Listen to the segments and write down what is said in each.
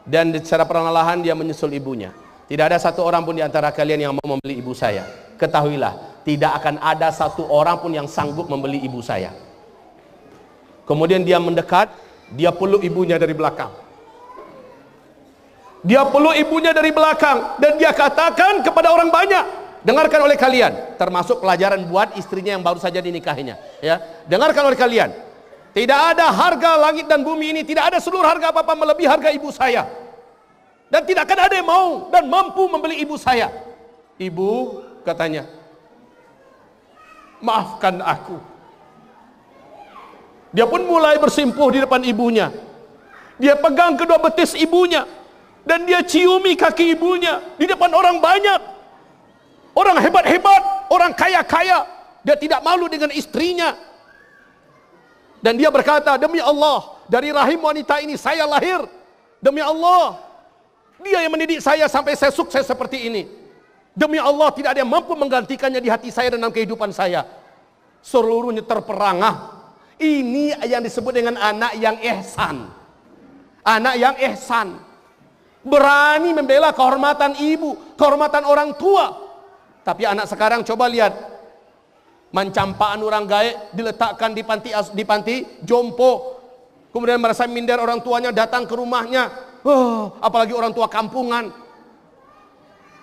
Dan secara perlahan dia menyusul ibunya. Tidak ada satu orang pun di antara kalian yang mau membeli ibu saya. Ketahuilah, tidak akan ada satu orang pun yang sanggup membeli ibu saya. Kemudian dia mendekat, dia peluk ibunya dari belakang. Dia peluk ibunya dari belakang dan dia katakan kepada orang banyak, dengarkan oleh kalian, termasuk pelajaran buat istrinya yang baru saja dinikahinya, ya. Dengarkan oleh kalian, tidak ada harga langit dan bumi ini, tidak ada seluruh harga apa-apa melebihi harga ibu saya. Dan tidak akan ada yang mau dan mampu membeli ibu saya. Ibu, katanya, maafkan aku. Dia pun mulai bersimpuh di depan ibunya. Dia pegang kedua betis ibunya dan dia ciumi kaki ibunya di depan orang banyak. Orang hebat-hebat, orang kaya-kaya. Dia tidak malu dengan istrinya. Dan dia berkata, demi Allah, dari rahim wanita ini saya lahir. Demi Allah, dia yang mendidik saya sampai saya sukses seperti ini. Demi Allah, tidak ada yang mampu menggantikannya di hati saya dan dalam kehidupan saya. Seluruhnya terperangah. Ini yang disebut dengan anak yang ihsan. Anak yang ihsan. Berani membela kehormatan ibu, kehormatan orang tua. Tapi anak sekarang coba lihat. Mencampaan orang gaib diletakkan di panti jompo. Kemudian merasa minder orang tuanya datang ke rumahnya. Apalagi orang tua kampungan.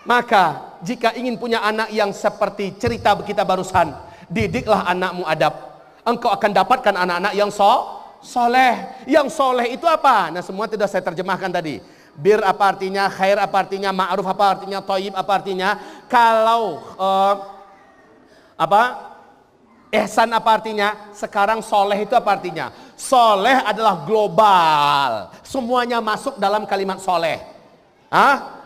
Maka jika ingin punya anak yang seperti cerita kita barusan, didiklah anakmu adab. Engkau akan dapatkan anak-anak yang soleh. Yang soleh itu apa? Nah, semua sudah saya terjemahkan tadi. Bir apa artinya, khair apa artinya, ma'ruf apa artinya, thayyib apa artinya. Kalau ihsan apa artinya? Sekarang soleh itu apa artinya? Soleh adalah global. Semuanya masuk dalam kalimat soleh.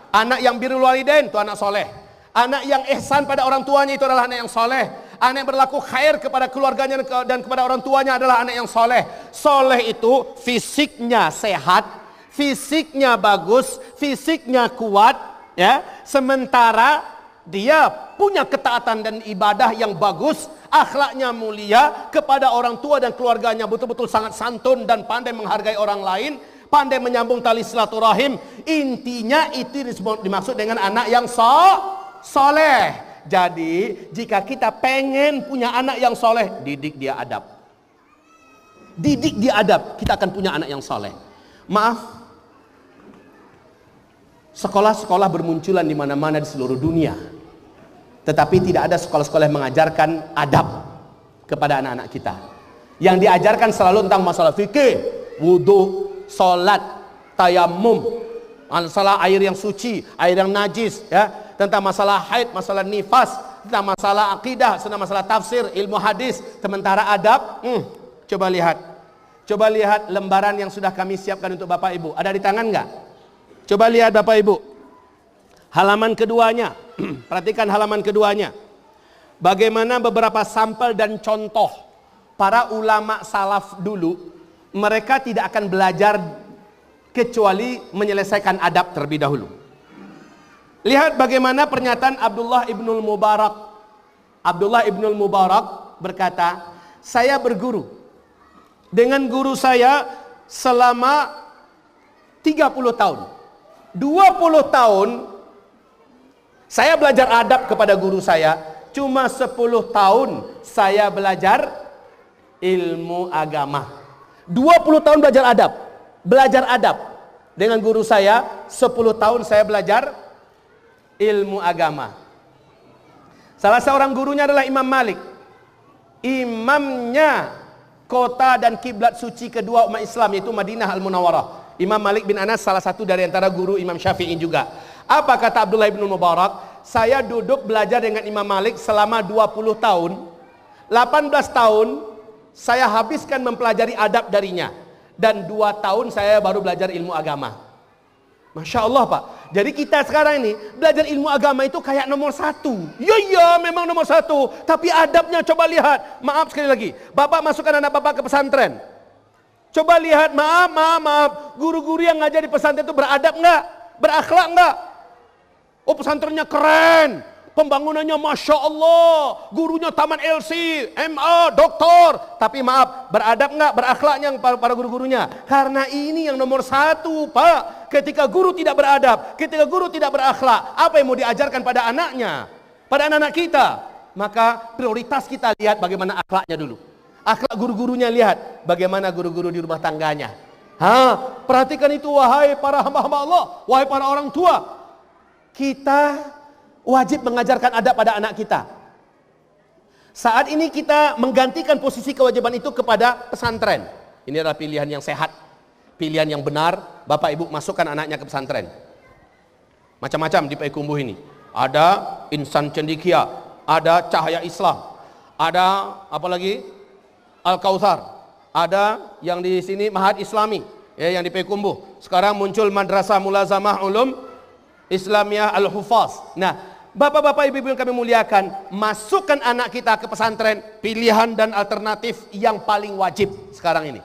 Anak yang birrul walidain itu anak soleh. Anak yang ihsan pada orang tuanya itu adalah anak yang soleh. Anak yang berlaku khair kepada keluarganya dan kepada orang tuanya adalah anak yang soleh. Soleh itu fisiknya sehat, fisiknya bagus, fisiknya kuat, ya. Sementara dia punya ketaatan dan ibadah yang bagus, akhlaknya mulia kepada orang tua dan keluarganya, betul-betul sangat santun dan pandai menghargai orang lain, pandai menyambung tali silaturahim. Intinya itu dimaksud dengan anak yang soleh. Jadi jika kita pengen punya anak yang soleh, didik dia adab. Didik dia adab, kita akan punya anak yang soleh. Maaf, sekolah-sekolah bermunculan di mana-mana di seluruh dunia. Tetapi tidak ada sekolah-sekolah yang mengajarkan adab kepada anak-anak kita. Yang diajarkan selalu tentang masalah fikih, wudu, salat, tayamum, masalah air yang suci, air yang najis, ya, tentang masalah haid, masalah nifas, tentang masalah akidah, tentang masalah tafsir, ilmu hadis. Sementara adab, coba lihat lembaran yang sudah kami siapkan untuk Bapak Ibu. Ada di tangan nggak? Coba lihat Bapak Ibu. Halaman keduanya. Perhatikan halaman keduanya. Bagaimana beberapa sampel dan contoh para ulama salaf dulu, mereka tidak akan belajar kecuali menyelesaikan adab terlebih dahulu. Lihat bagaimana pernyataan Abdullah ibnul Mubarak. Abdullah ibnul Mubarak berkata, saya berguru dengan guru saya selama 30 tahun. 20 tahun saya belajar adab kepada guru saya. Cuma 10 tahun saya belajar ilmu agama. 20 tahun belajar adab dengan guru saya. 10 tahun saya belajar ilmu agama. Salah seorang gurunya adalah Imam Malik. Imamnya kota dan kiblat suci kedua umat Islam, yaitu Madinah Al-Munawwarah. Imam Malik bin Anas salah satu dari antara guru Imam Syafi'i juga. Apa kata Abdullah bin Mubarak? Saya duduk belajar dengan Imam Malik selama 20 tahun. 18 tahun saya habiskan mempelajari adab darinya. Dan 2 tahun saya baru belajar ilmu agama. Masya Allah Pak. Jadi kita sekarang ini belajar ilmu agama itu kayak nomor 1. Ya memang nomor 1. Tapi adabnya coba lihat. Maaf sekali lagi. Bapak masukkan anak Bapak ke pesantren. Coba lihat, maaf. Guru-guru yang ngajar di pesantren itu beradab enggak? Berakhlak enggak? Oh pesantrennya keren. pembangunannya Masya Allah, gurunya taman LC, MA, doktor. Tapi maaf, beradab nggak, berakhlaknya para guru-gurunya? Karena ini yang nomor satu, Pak. Ketika guru tidak beradab, ketika guru tidak berakhlak, apa yang mau diajarkan pada anaknya, pada anak-anak kita? Maka prioritas kita lihat bagaimana akhlaknya dulu. Akhlak guru-gurunya, lihat bagaimana guru-guru di rumah tangganya. Perhatikan itu, wahai para hamba-hamba Allah, wahai para orang tua. Kita wajib mengajarkan adab pada anak kita. Saat ini kita menggantikan posisi kewajiban itu kepada pesantren. Ini adalah pilihan yang sehat, pilihan yang benar. Bapak Ibu masukkan anaknya ke pesantren. Macam-macam di Payakumbuh ini. Ada Insan Cendikia, ada Cahaya Islam, ada apa lagi? Al-Kautsar. Ada yang di sini Mahad Islami, yang di Payakumbuh. Sekarang muncul Madrasah Mulazamah Ulum Islamiyah Al-Hufaz. Nah, Bapak-bapak, ibu-ibu yang kami muliakan, masukkan anak kita ke pesantren, pilihan dan alternatif yang paling wajib sekarang ini.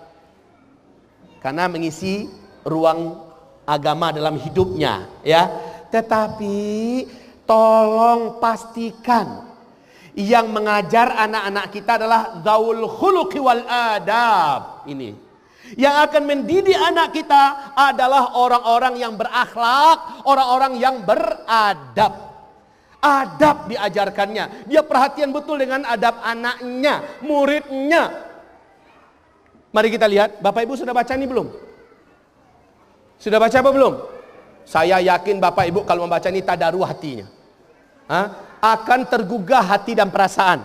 Karena mengisi ruang agama dalam hidupnya, ya. Tetapi tolong pastikan yang mengajar anak-anak kita adalah zaul khuluqi wal adab. Ini yang akan mendidik anak kita adalah orang-orang yang berakhlak, orang-orang yang beradab. Adab diajarkannya. Dia perhatian betul dengan adab anaknya, muridnya. Mari kita lihat. Bapak Ibu sudah baca ini belum? Sudah baca apa belum? Saya yakin Bapak Ibu kalau membaca ini tadaruh hatinya. Akan tergugah hati dan perasaan.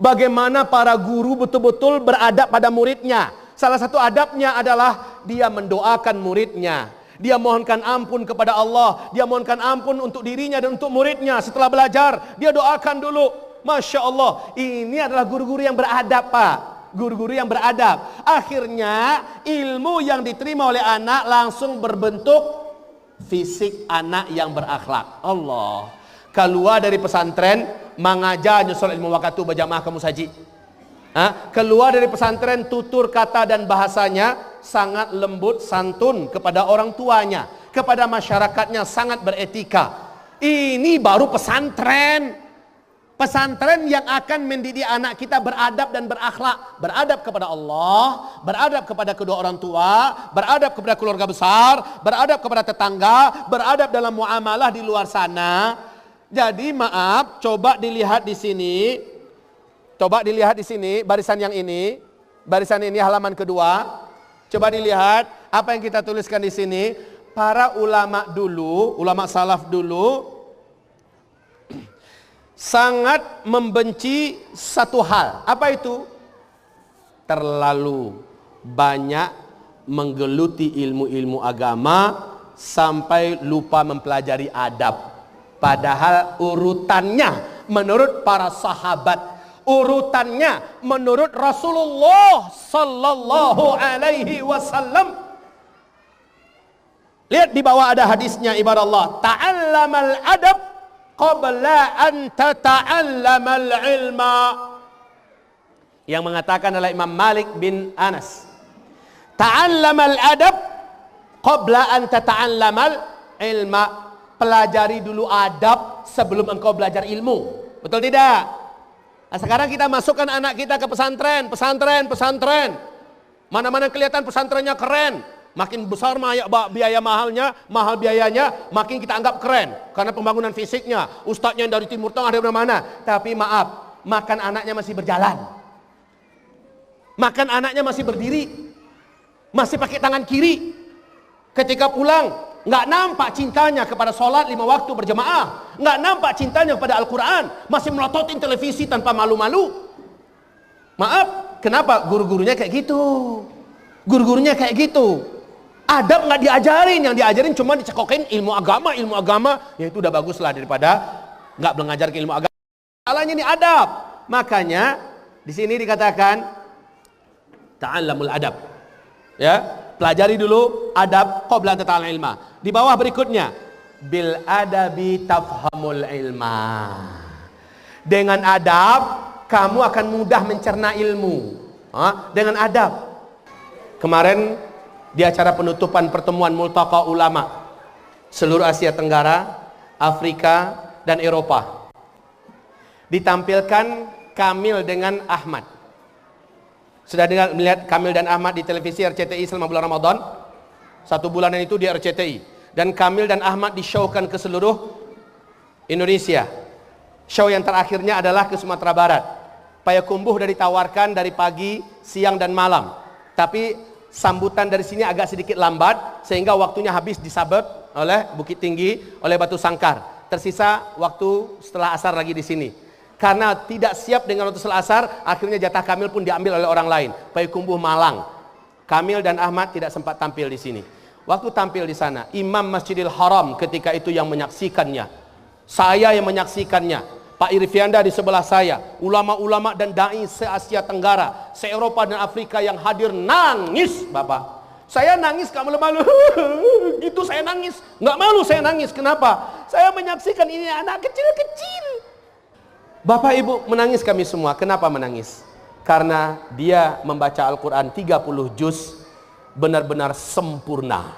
Bagaimana para guru betul-betul beradab pada muridnya. Salah satu adabnya adalah dia mendoakan muridnya. Dia mohonkan ampun kepada Allah. Dia mohonkan ampun untuk dirinya dan untuk muridnya. Setelah belajar, dia doakan dulu. Masya Allah, ini adalah guru-guru yang beradab, Pak. Guru-guru yang beradab. Akhirnya ilmu yang diterima oleh anak langsung berbentuk fisik anak yang berakhlak. Allah. Keluar dari pesantren, mengajar nyusul ilmu waktu berjamaah kamu saji. Keluar dari pesantren, tutur kata dan bahasanya sangat lembut, santun kepada orang tuanya, kepada masyarakatnya sangat beretika. Ini baru pesantren. Pesantren yang akan mendidik anak kita beradab dan berakhlak. Beradab kepada Allah, beradab kepada kedua orang tua, beradab kepada keluarga besar, beradab kepada tetangga, beradab dalam muamalah di luar sana. Jadi maaf, coba dilihat di sini. Coba dilihat di sini, barisan yang ini. Barisan ini halaman kedua. Coba dilihat apa yang kita tuliskan di sini. Para ulama dulu, ulama salaf dulu sangat membenci satu hal. Apa itu? Terlalu banyak menggeluti ilmu-ilmu agama sampai lupa mempelajari adab. Padahal urutannya menurut para sahabat, urutannya menurut Rasulullah sallallahu alaihi wasallam. Lihat di bawah ada hadisnya, ibarat Allah, ta'allamal adab qabla an tata'allamal ilma. Yang mengatakan adalah Imam Malik bin Anas. Ta'allamal adab qabla an tata'allamal ilma. Pelajari dulu adab sebelum engkau belajar ilmu. Betul tidak? Nah, sekarang kita masukkan anak kita ke pesantren. Pesantren. Mana-mana kelihatan pesantrennya keren. Makin besar biaya mahalnya, mahal biayanya, makin kita anggap keren. Karena pembangunan fisiknya, ustadznya yang dari Timur Tengah, dari mana-mana. Tapi maaf, makan anaknya masih berjalan. Makan anaknya masih berdiri. Masih pakai tangan kiri. Ketika pulang, nggak nampak cintanya kepada sholat 5 waktu berjamaah. Nggak nampak cintanya kepada Al-Quran. Masih melototin televisi tanpa malu-malu. Maaf, kenapa? Guru-gurunya kayak gitu. Guru-gurunya kayak gitu. Adab nggak diajarin. Yang diajarin cuma dicekokin ilmu agama. Ya itu udah bagus lah daripada nggak mengajar ilmu agama. Salahnya ini adab. Makanya di sini dikatakan ta'allamul adab. Ya. Pelajari dulu adab qabla tata'al ilma. Di bawah berikutnya, bil adabi tafhamul ilma. Dengan adab kamu akan mudah mencerna ilmu. Dengan adab. Kemarin di acara penutupan pertemuan multaqa ulama seluruh Asia Tenggara, Afrika dan Eropa. ditampilkan Kamil dengan Ahmad. Sudah dengar melihat Kamil dan Ahmad di televisi RCTI selama bulan Ramadan? 1 bulanan itu di RCTI. Dan Kamil dan Ahmad di-showkan ke seluruh Indonesia. Show yang terakhirnya adalah ke Sumatera Barat. Payakumbuh sudah ditawarkan dari pagi, siang dan malam. Tapi sambutan dari sini agak sedikit lambat, sehingga waktunya habis disabet oleh Bukit Tinggi, oleh Batu Sangkar. Tersisa waktu setelah asar lagi di sini. Karena tidak siap dengan waktu setelah asar, akhirnya jatah Kamil pun diambil oleh orang lain. Payakumbuh Malang. Kamil dan Ahmad tidak sempat tampil di sini. Waktu tampil di sana, Imam Masjidil Haram ketika itu yang menyaksikannya. Saya yang menyaksikannya. Pak Irfianda di sebelah saya. Ulama-ulama dan dai se-Asia Tenggara, se-Eropa dan Afrika yang hadir nangis, Bapak. Saya nangis, gak malu-malu. Gitu saya nangis. Gak malu saya nangis. Kenapa? Saya menyaksikan ini anak kecil-kecil. Bapak Ibu menangis kami semua. Kenapa menangis? Karena dia membaca Al-Quran 30 juz benar-benar sempurna.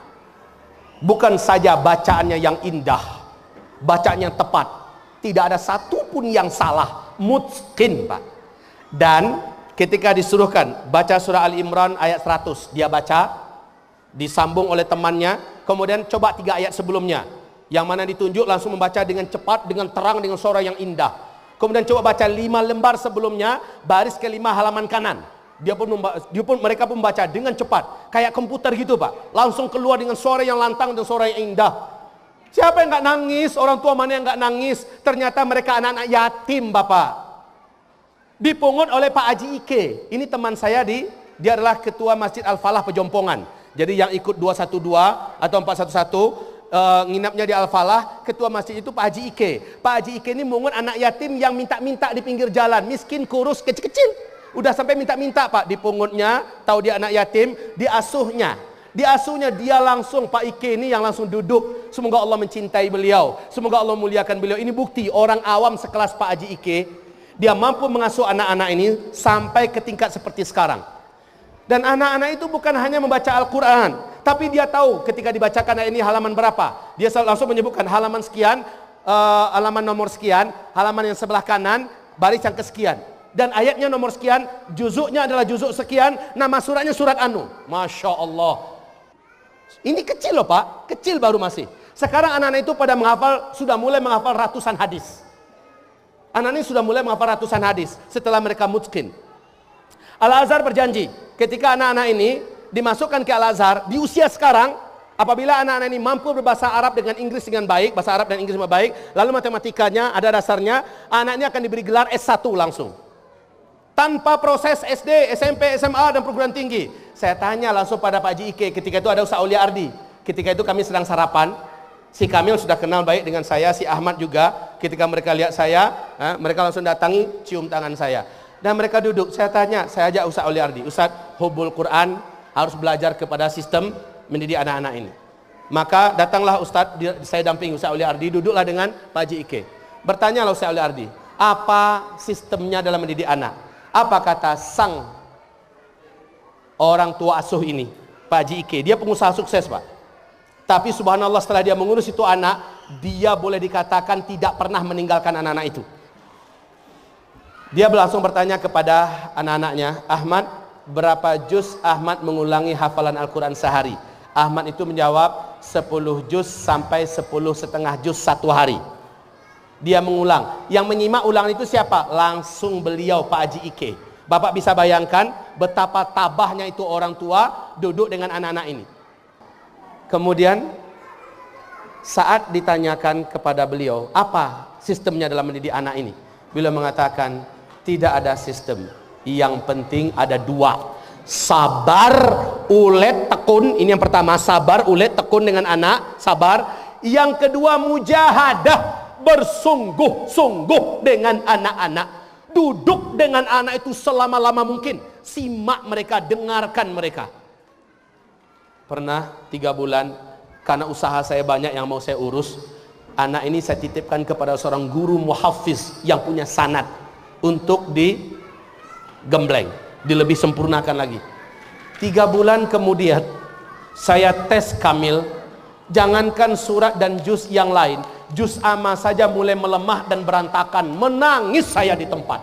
Bukan saja bacaannya yang indah, bacaannya yang tepat, tidak ada satupun yang salah, mutqin, Pak. Dan ketika disuruhkan baca surah Al-Imran ayat 100, dia baca, disambung oleh temannya, kemudian coba 3 ayat sebelumnya, yang mana ditunjuk langsung membaca dengan cepat, dengan terang, dengan suara yang indah. Kemudian coba baca 5 lembar sebelumnya, baris ke-5 halaman kanan. Mereka pun membaca dengan cepat, kayak komputer gitu, Pak. Langsung keluar dengan suara yang lantang dan suara yang indah. Siapa yang nggak nangis? Orang tua mana yang nggak nangis? Ternyata mereka anak-anak yatim, Bapak. Dipungut oleh Pak Haji Ike. Ini teman saya dia adalah ketua Masjid Al-Falah Pejompongan. Jadi yang ikut 212 atau 411 nginapnya di Al-Falah, ketua masjid itu Pak Haji Ike. Pak Haji Ike ini mungut anak yatim yang minta-minta di pinggir jalan, miskin, kurus, kecil-kecil. Udah sampai minta-minta, Pak, dipungutnya, tahu dia anak yatim, diasuhnya. Diasuhnya dia langsung, Pak Ike ini yang langsung duduk. Semoga Allah mencintai beliau, semoga Allah muliakan beliau. Ini bukti orang awam sekelas Pak Haji Ike, dia mampu mengasuh anak-anak ini sampai ke tingkat seperti sekarang. Dan anak-anak itu bukan hanya membaca Al-Quran, tapi dia tahu ketika dibacakan ayat ini halaman berapa. Dia langsung menyebutkan halaman sekian, halaman nomor sekian, halaman yang sebelah kanan, baris yang kesekian. Dan ayatnya nomor sekian, juzuknya adalah juzuk sekian, nama suratnya surat anu. Masya Allah. Ini kecil loh, Pak, kecil baru masih. Sekarang anak-anak itu pada menghafal, sudah mulai menghafal ratusan hadis. Anak-anak ini sudah mulai menghafal ratusan hadis setelah mereka mutqin. Al-Azhar berjanji, ketika anak-anak ini dimasukkan ke Al-Azhar, di usia sekarang, apabila anak-anak ini mampu berbahasa Arab dengan Inggris dengan baik, bahasa Arab dan Inggris dengan baik, lalu matematikanya ada dasarnya, anaknya akan diberi gelar S1 langsung. Tanpa proses SD, SMP, SMA dan perguruan tinggi. Saya tanya langsung pada Pak Haji Ike, ketika itu ada Ustaz Aulia Ardi. Ketika itu kami sedang sarapan. Si Kamil sudah kenal baik dengan saya, si Ahmad juga. Ketika mereka lihat saya, mereka langsung datangi, cium tangan saya. Dan mereka duduk, saya tanya, saya ajak Ustaz Aulia Ardi. Ustaz, hubbul Quran harus belajar kepada sistem mendidik anak-anak ini. Maka datanglah Ustaz, saya dampingi Ustaz Aulia Ardi, duduklah dengan Pak Haji Ike. Bertanyalah Ustaz Aulia Ardi, apa sistemnya dalam mendidik anak? Apa kata sang orang tua asuh ini, Pak Haji Ike? Dia pengusaha sukses, Pak. Tapi subhanallah setelah dia mengurus itu anak, dia boleh dikatakan tidak pernah meninggalkan anak-anak itu. Dia langsung bertanya kepada anak-anaknya, Ahmad, berapa juz Ahmad mengulangi hafalan Al-Quran sehari? Ahmad itu menjawab 10 juz sampai 10,5 juz satu hari. Dia mengulang. Yang menyimak ulangan itu siapa? Langsung beliau, Pak Haji Ike. Bapak bisa bayangkan betapa tabahnya itu orang tua duduk dengan anak-anak ini. Kemudian saat ditanyakan kepada beliau, apa sistemnya dalam mendidik anak ini? Beliau mengatakan, tidak ada sistem. Yang penting ada 2. Sabar, ulet, tekun. Ini yang pertama, sabar, ulet, tekun dengan anak, sabar. Yang kedua, mujahadah, bersungguh-sungguh dengan anak-anak. Duduk dengan anak itu selama-lama mungkin. Simak mereka, dengarkan mereka. Pernah 3 bulan, karena usaha saya banyak yang mau saya urus, anak ini saya titipkan kepada seorang guru muhafiz yang punya sanad untuk digembleng, dilebih sempurnakan lagi. 3 bulan kemudian saya tes Kamil, jangankan surat dan juz yang lain, juz amma saja mulai melemah dan berantakan. Menangis saya di tempat.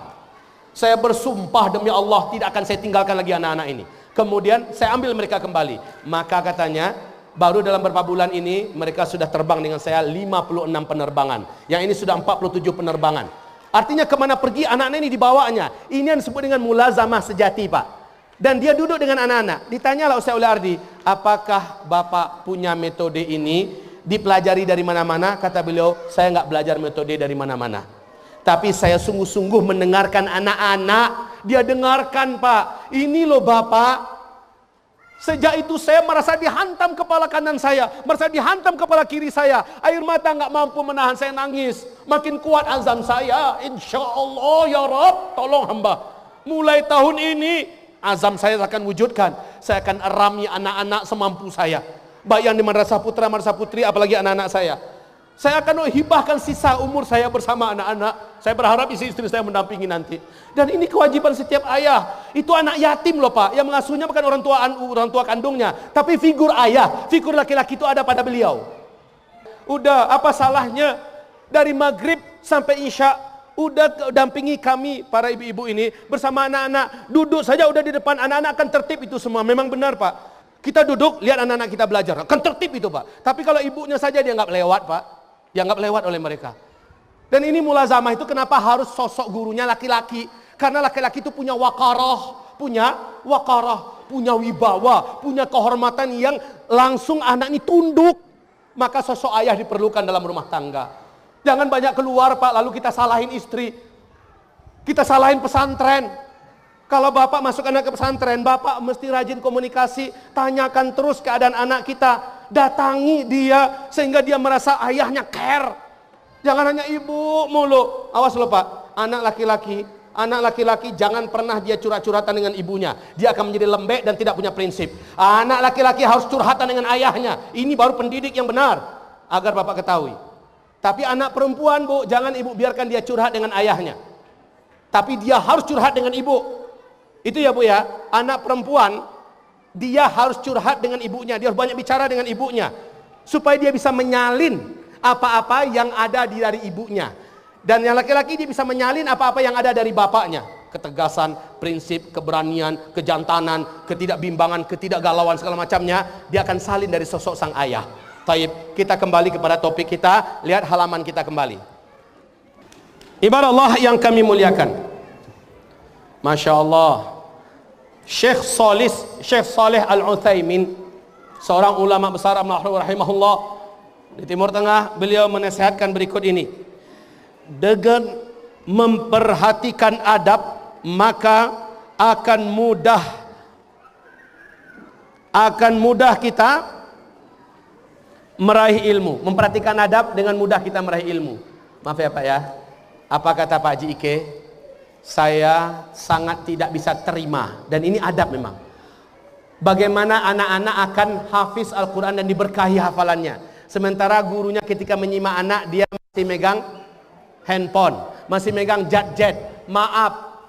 Saya bersumpah demi Allah tidak akan saya tinggalkan lagi anak-anak ini. Kemudian saya ambil mereka kembali. Maka katanya baru dalam beberapa bulan ini mereka sudah terbang dengan saya 56 penerbangan. Yang ini sudah 47 penerbangan. Artinya kemana pergi anak-anak ini dibawanya. Ini yang disebut dengan mulazamah sejati, Pak. Dan dia duduk dengan anak-anak. Ditanyalah Ustaz Uli Ardi, apakah Bapak punya metode ini dipelajari dari mana-mana? Kata beliau, saya nggak belajar metode dari mana-mana. Tapi saya sungguh-sungguh mendengarkan anak-anak. Dia dengarkan, Pak. Ini loh Bapak. Sejak itu saya merasa dihantam kepala kanan saya, merasa dihantam kepala kiri saya. Air mata nggak mampu menahan, saya nangis. Makin kuat azam saya. Insya Allah ya Rabb, tolong hamba. Mulai tahun ini azam saya akan wujudkan. Saya akan erami anak-anak semampu saya. Baik yang di madrasah putra, madrasah putri, apalagi anak-anak saya. Saya akan hibahkan sisa umur saya bersama anak-anak. Saya berharap istri-istri saya mendampingi nanti. Dan ini kewajiban setiap ayah. Itu anak yatim loh Pak. Yang mengasuhnya bukan orang tua kandungnya, tapi figur ayah, figur laki-laki itu ada pada beliau. Udah, apa salahnya dari maghrib sampai isya udah dampingi kami para ibu-ibu ini bersama anak-anak. Duduk saja udah di depan, anak-anak akan tertib itu semua. Memang benar Pak. Kita duduk, lihat anak-anak kita belajar, akan tertib itu Pak. Tapi kalau ibunya saja dia nggak lewat Pak, dianggap lewat oleh mereka. Dan ini mulazamah itu kenapa harus sosok gurunya laki-laki? Karena laki-laki itu punya wakarah, punya wibawa, punya kehormatan yang langsung anak ini tunduk. Maka sosok ayah diperlukan dalam rumah tangga. Jangan banyak keluar Pak, lalu kita salahin istri. Kita salahin pesantren. Kalau bapak masuk anak ke pesantren, bapak mesti rajin komunikasi, tanyakan terus keadaan anak kita, datangi dia sehingga dia merasa ayahnya care. Jangan hanya ibu mulu. Awas loh Pak, anak laki-laki jangan pernah dia curhat-curhatan dengan ibunya. Dia akan menjadi lembek dan tidak punya prinsip. Anak laki-laki harus curhatan dengan ayahnya. Ini baru pendidik yang benar, agar bapak ketahui. Tapi anak perempuan Bu, jangan ibu biarkan dia curhat dengan ayahnya. Tapi dia harus curhat dengan ibu. Itu ya Bu ya, anak perempuan dia harus curhat dengan ibunya, dia harus banyak bicara dengan ibunya supaya dia bisa menyalin apa-apa yang ada dari ibunya. Dan yang laki-laki dia bisa menyalin apa-apa yang ada dari bapaknya. Ketegasan, prinsip, keberanian, kejantanan, ketidakbimbangan, ketidakgalauan segala macamnya, dia akan salin dari sosok sang ayah. Taib, kita kembali kepada topik kita, lihat halaman kita kembali. Ibarat Allah yang kami muliakan. Masya Allah, Syekh Saleh Al-Utsaimin, seorang ulama besar rahimahullah di Timur Tengah, beliau menasihatkan berikut ini. Dengan memperhatikan adab, maka akan mudah kita meraih ilmu. Memperhatikan adab dengan mudah kita meraih ilmu. Maaf ya Pak ya, apa kata Pak Haji Ike? Saya sangat tidak bisa terima, dan ini adab memang. Bagaimana anak-anak akan hafiz Al-Quran dan diberkahi hafalannya, sementara gurunya ketika menyimak anak dia masih megang handphone, masih megang jet. Maaf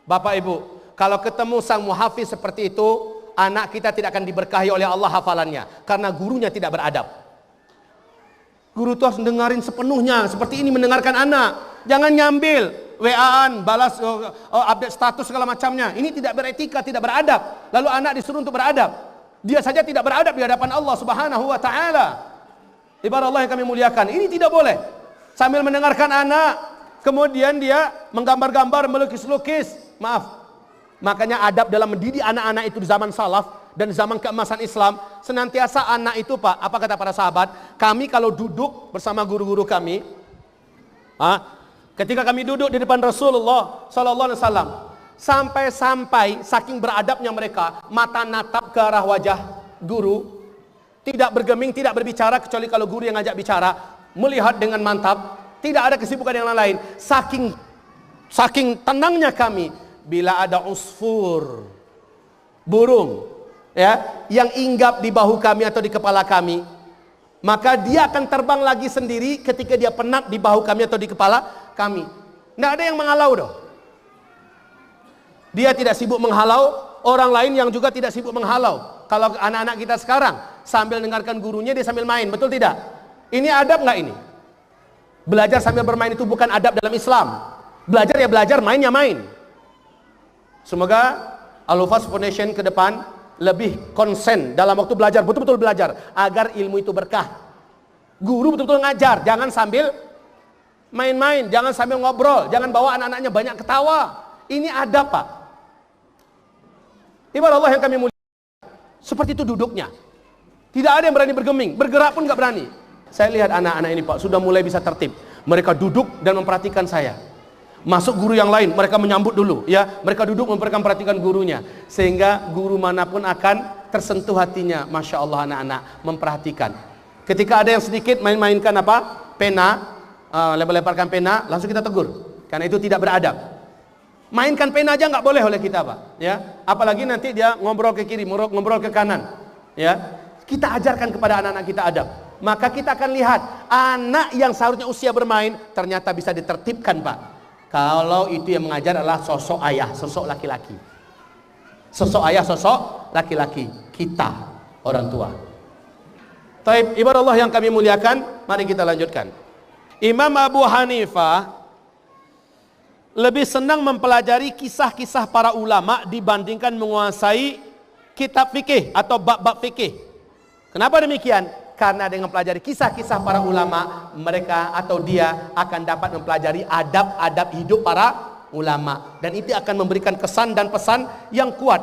Bapak Ibu, kalau ketemu sang muhafiz seperti itu, anak kita tidak akan diberkahi oleh Allah hafalannya, karena gurunya tidak beradab. Guru itu harus dengarin sepenuhnya, seperti ini mendengarkan anak. Jangan nyambil WA-an, balas update status segala macamnya. Ini tidak beretika, tidak beradab. Lalu anak disuruh untuk beradab. Dia saja tidak beradab di hadapan Allah Subhanahu wa taala. Ibarat Allah yang kami muliakan, ini tidak boleh. Sambil mendengarkan anak, kemudian dia menggambar-gambar, melukis-lukis. Maaf. Makanya adab dalam mendidik anak-anak itu di zaman salaf dan di zaman keemasan Islam, senantiasa anak itu Pak, apa kata para sahabat? Kami kalau duduk bersama guru-guru kami, ketika kami duduk di depan Rasulullah Sallallahu Alaihi Wasallam, sampai saking beradabnya mereka, mata natap ke arah wajah guru, tidak bergeming, tidak berbicara kecuali kalau guru yang ngajak bicara, melihat dengan mantap, tidak ada kesibukan yang lain. Saking tenangnya kami, bila ada usfur, burung, ya, yang hinggap di bahu kami atau di kepala kami, maka dia akan terbang lagi sendiri ketika dia penat di bahu kami atau di kepala kami. Tidak ada yang menghalau doh. Dia tidak sibuk menghalau, orang lain yang juga tidak sibuk menghalau. Kalau anak-anak kita sekarang sambil dengarkan gurunya dia sambil main, betul tidak? Ini adab nggak ini? Belajar sambil bermain itu bukan adab dalam Islam. Belajar ya belajar, main ya main. Semoga Al-Hufaz Foundation ke depan lebih konsen dalam waktu belajar, betul-betul belajar, agar ilmu itu berkah. Guru betul-betul ngajar, jangan sambil main-main, jangan sambil ngobrol, jangan bawa anak-anaknya banyak ketawa. Ini adab, Pak. Ibarat Allah yang kami muliakan, seperti itu duduknya. Tidak ada yang berani bergeming, bergerak pun nggak berani. Saya lihat anak-anak ini, Pak, sudah mulai bisa tertib. Mereka duduk dan memperhatikan saya. Masuk guru yang lain, mereka menyambut dulu, ya. Mereka duduk memperhatikan gurunya, sehingga guru manapun akan tersentuh hatinya. Masya Allah, anak-anak memperhatikan. Ketika ada yang sedikit main-mainkan apa? Pena, lempar-lemparkan pena, langsung kita tegur, karena itu tidak beradab. Mainkan pena aja nggak boleh oleh kita, Pak. Ya, apalagi nanti dia ngobrol ke kiri, ngobrol ke kanan. Ya, kita ajarkan kepada anak-anak kita adab. Maka kita akan lihat anak yang seharusnya usia bermain ternyata bisa ditertibkan, Pak. Kalau itu yang mengajar adalah sosok ayah, sosok laki-laki. Sosok ayah, sosok laki-laki. Kita, orang tua. Taib, ibarat Allah yang kami muliakan, mari kita lanjutkan. Imam Abu Hanifah lebih senang mempelajari kisah-kisah para ulama dibandingkan menguasai kitab fikih atau bab-bab fikih. Kenapa demikian? Karena dengan mempelajari kisah-kisah para ulama, mereka atau dia akan dapat mempelajari adab-adab hidup para ulama, dan itu akan memberikan kesan dan pesan yang kuat.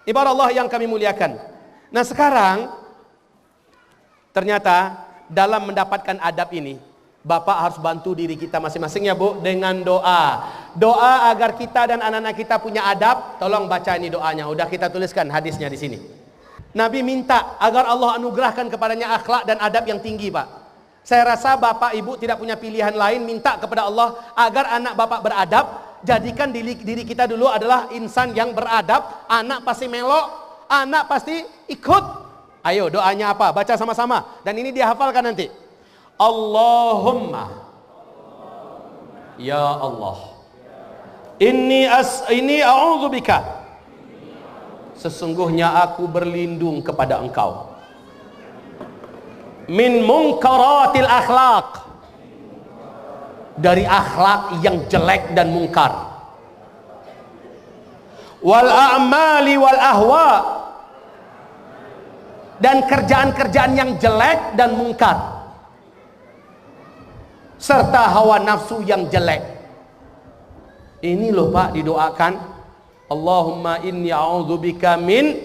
Ibarat Allah yang kami muliakan. Nah, sekarang ternyata dalam mendapatkan adab ini, Bapak harus bantu diri kita masing-masing ya, Bu, dengan doa. Doa agar kita dan anak-anak kita punya adab. Tolong baca ini doanya. Udah kita tuliskan hadisnya di sini. Nabi minta agar Allah anugerahkan kepadanya akhlak dan adab yang tinggi, Pak. Saya rasa Bapak Ibu tidak punya pilihan lain, minta kepada Allah agar anak Bapak beradab. Jadikan diri kita dulu adalah insan yang beradab. Anak pasti melok, anak pasti ikut. Ayo, doanya apa? Baca sama-sama. Dan ini dia hafalkan nanti. Allahumma, ya Allah, ini a'udzubika, sesungguhnya aku berlindung kepada Engkau, min munkaratil akhlak, dari akhlak yang jelek dan mungkar, wal a'mali wal ahwa, dan kerjaan-kerjaan yang jelek dan mungkar, serta hawa nafsu yang jelek. Ini loh, Pak, didoakan. Allahumma inni a'udzubika min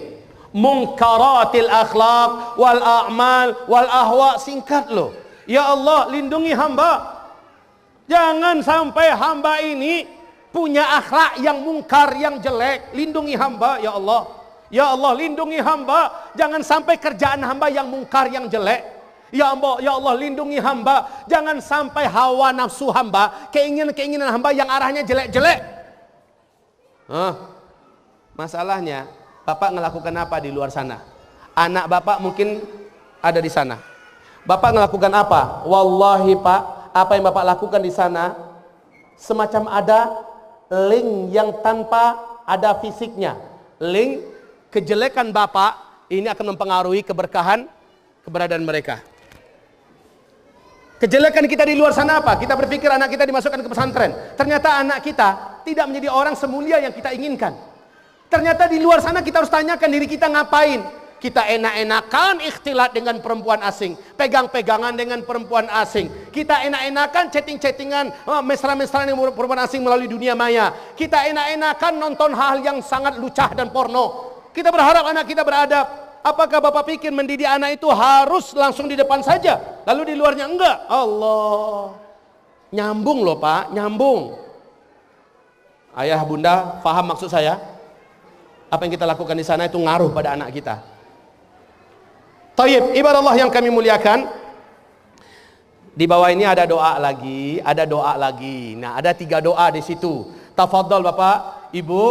munkaratil akhlaq wal a'mal wal ahwa. Singkat loh. Ya Allah, lindungi hamba. Jangan sampai hamba ini punya akhlak yang mungkar, yang jelek. Lindungi hamba, ya Allah. Ya Allah, lindungi hamba. Jangan sampai kerjaan hamba yang mungkar, yang jelek. Ya Allah, lindungi hamba. Jangan sampai hawa nafsu hamba, keinginan-keinginan hamba yang arahnya jelek-jelek. Masalahnya, Bapak melakukan apa di luar sana? Anak Bapak mungkin ada di sana. Bapak melakukan apa? Wallahi, Pak, apa yang Bapak lakukan di sana semacam ada link yang tanpa ada fisiknya. Link kejelekan Bapak ini akan mempengaruhi keberkahan keberadaan mereka. Kejelekan kita di luar sana apa? Kita berpikir anak kita dimasukkan ke pesantren. Ternyata anak kita tidak menjadi orang semulia yang kita inginkan. Ternyata di luar sana kita harus tanyakan diri kita ngapain. Kita enak-enakan ikhtilat dengan perempuan asing, pegang-pegangan dengan perempuan asing. Kita enak-enakan chatting-chattingan, mesra-mesraan dengan perempuan asing melalui dunia maya. Kita enak-enakan nonton hal yang sangat lucah dan porno. Kita berharap anak kita beradab. Apakah Bapak pikir mendidik anak itu harus langsung di depan saja, lalu di luarnya enggak? Allah, nyambung loh, Pak, nyambung. Ayah bunda paham maksud saya? Apa yang kita lakukan di sana itu ngaruh pada anak kita. Thayyib, ibarat Allah yang kami muliakan. Di bawah ini ada doa lagi, ada doa lagi. Nah, ada 3 doa di situ. Tafadhol Bapak, Ibu,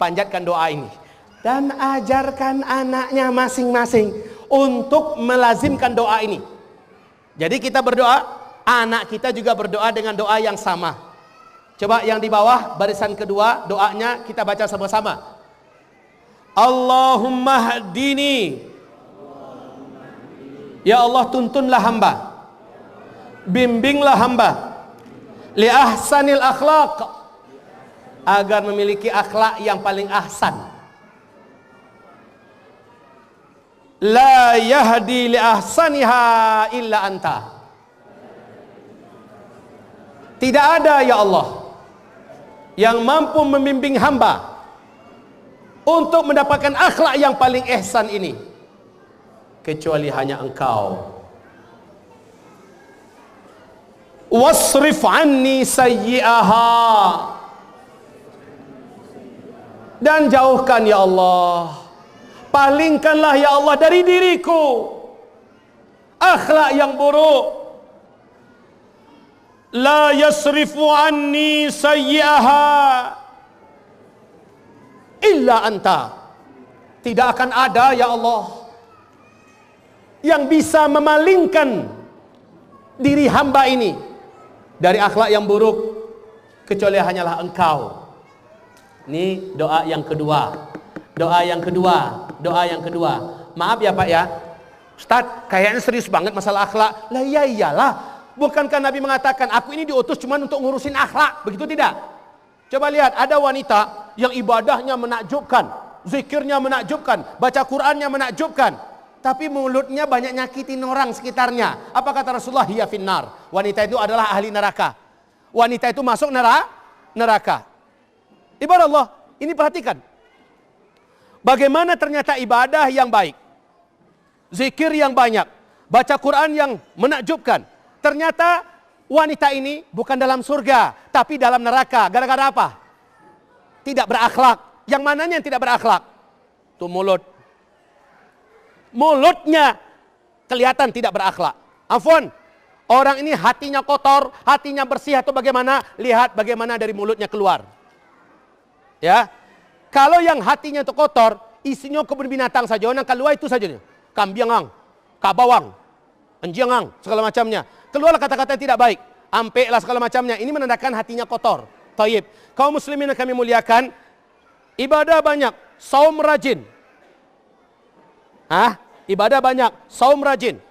panjatkan doa ini. Dan ajarkan anaknya masing-masing untuk melazimkan doa ini. Jadi kita berdoa, anak kita juga berdoa dengan doa yang sama. Coba yang di bawah, barisan kedua, doanya kita baca sama-sama. Allahumma hadini, ya Allah tuntunlah hamba bimbinglah hamba li ahsanil akhlaq, agar memiliki akhlak yang paling ahsan. La yahdi li ahsaniha illa anta. Tidak ada ya Allah yang mampu membimbing hamba untuk mendapatkan akhlak yang paling ihsan ini kecuali hanya Engkau. Wasrif anni sayyi'aha, dan jauhkan ya Allah, palingkanlah ya Allah dari diriku akhlak yang buruk. La yasrifu anni sayyi'aha illa anta. Tidak akan ada ya Allah yang bisa memalingkan diri hamba ini dari akhlak yang buruk kecuali hanyalah Engkau. Ini doa yang kedua. Doa yang kedua. Doa yang kedua. Maaf ya Pak ya, Ustadz kayaknya serius banget masalah akhlak. Lah ya iyalah, bukankah Nabi mengatakan aku ini diutus cuma untuk ngurusin akhlak, begitu tidak? Coba lihat, ada wanita yang ibadahnya menakjubkan, zikirnya menakjubkan, baca Qur'annya menakjubkan, tapi mulutnya banyak nyakitin orang sekitarnya. Apa kata Rasulullah? Hiya finnar. Wanita itu adalah ahli neraka. Wanita itu masuk neraka. Ibarat Allah, ini perhatikan. Bagaimana ternyata ibadah yang baik, zikir yang banyak, baca Quran yang menakjubkan, ternyata wanita ini bukan dalam surga, tapi dalam neraka. Gara-gara apa? Tidak berakhlak. Yang mananya yang tidak berakhlak? Tuh mulut. Mulutnya kelihatan tidak berakhlak. Afwan, orang ini hatinya kotor, hatinya bersih atau bagaimana? Lihat bagaimana dari mulutnya keluar. Ya, kalau yang hatinya itu kotor, isinya kebun binatang saja, orang keluar itu saja. Kambiangang, kabawang, anjiangang, segala macamnya. Keluarlah kata-kata yang tidak baik, ampeklah segala macamnya. Ini menandakan hatinya kotor. Taib. Kaum muslimin yang kami muliakan, ibadah banyak, saum rajin. Ibadah banyak, saum rajin.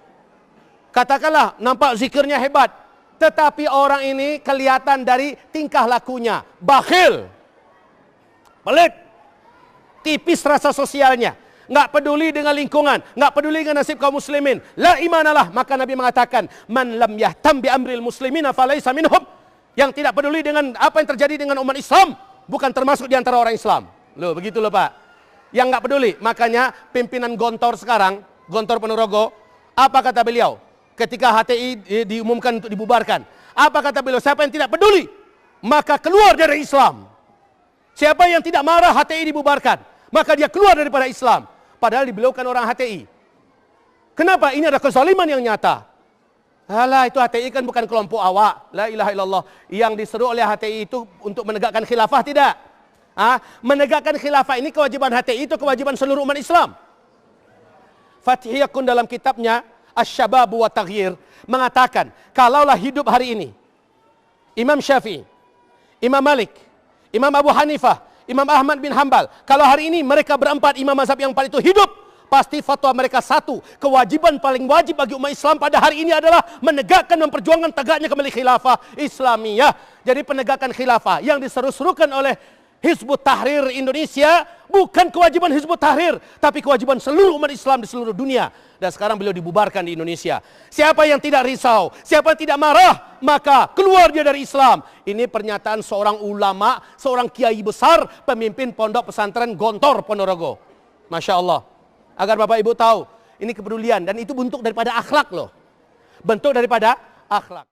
Katakanlah nampak zikirnya hebat, tetapi orang ini kelihatan dari tingkah lakunya bakhil, pelit, tipis rasa sosialnya, nggak peduli dengan lingkungan, nggak peduli dengan nasib kaum muslimin. La imanalah. Maka Nabi mengatakan, man lam yahtam bi amril muslimina falaysa minhum. Yang tidak peduli dengan apa yang terjadi dengan umat Islam bukan termasuk di antara orang Islam. Loh, begitu loh Pak. Yang nggak peduli. Makanya pimpinan Gontor sekarang, Gontor Ponorogo, apa kata beliau ketika HTI diumumkan untuk dibubarkan? Apa kata beliau? Siapa yang tidak peduli maka keluar dari Islam. Siapa yang tidak marah HTI dibubarkan, maka dia keluar daripada Islam. Padahal beliau kan orang HTI. Kenapa? Ini ada kezaliman yang nyata. Alah, itu HTI kan bukan kelompok awak. La ilaha illallah. Yang diseru oleh HTI itu untuk menegakkan khilafah, tidak. Menegakkan khilafah ini kewajiban HTI, itu kewajiban seluruh umat Islam. Fathiyakun dalam kitabnya Asy-Syababu wa Taghyir mengatakan, kalaulah hidup hari ini Imam Syafi'i, Imam Malik, Imam Abu Hanifah, Imam Ahmad bin Hanbal, kalau hari ini mereka berempat imam mazhab yang empat itu hidup, pasti fatwa mereka satu. Kewajiban paling wajib bagi umat Islam pada hari ini adalah menegakkan dan memperjuangkan tegaknya kembali khilafah Islamiyah. Jadi penegakan khilafah yang diseru-serukan oleh Hizbut Tahrir Indonesia bukan kewajiban Hizbut Tahrir, tapi kewajiban seluruh umat Islam di seluruh dunia. Dan sekarang beliau dibubarkan di Indonesia. Siapa yang tidak risau, siapa yang tidak marah, maka keluar dia dari Islam. Ini pernyataan seorang ulama, seorang kiai besar, pemimpin pondok pesantren Gontor Ponorogo. Masya Allah. Agar Bapak Ibu tahu, ini kepedulian dan itu bentuk daripada akhlak loh. Bentuk daripada akhlak.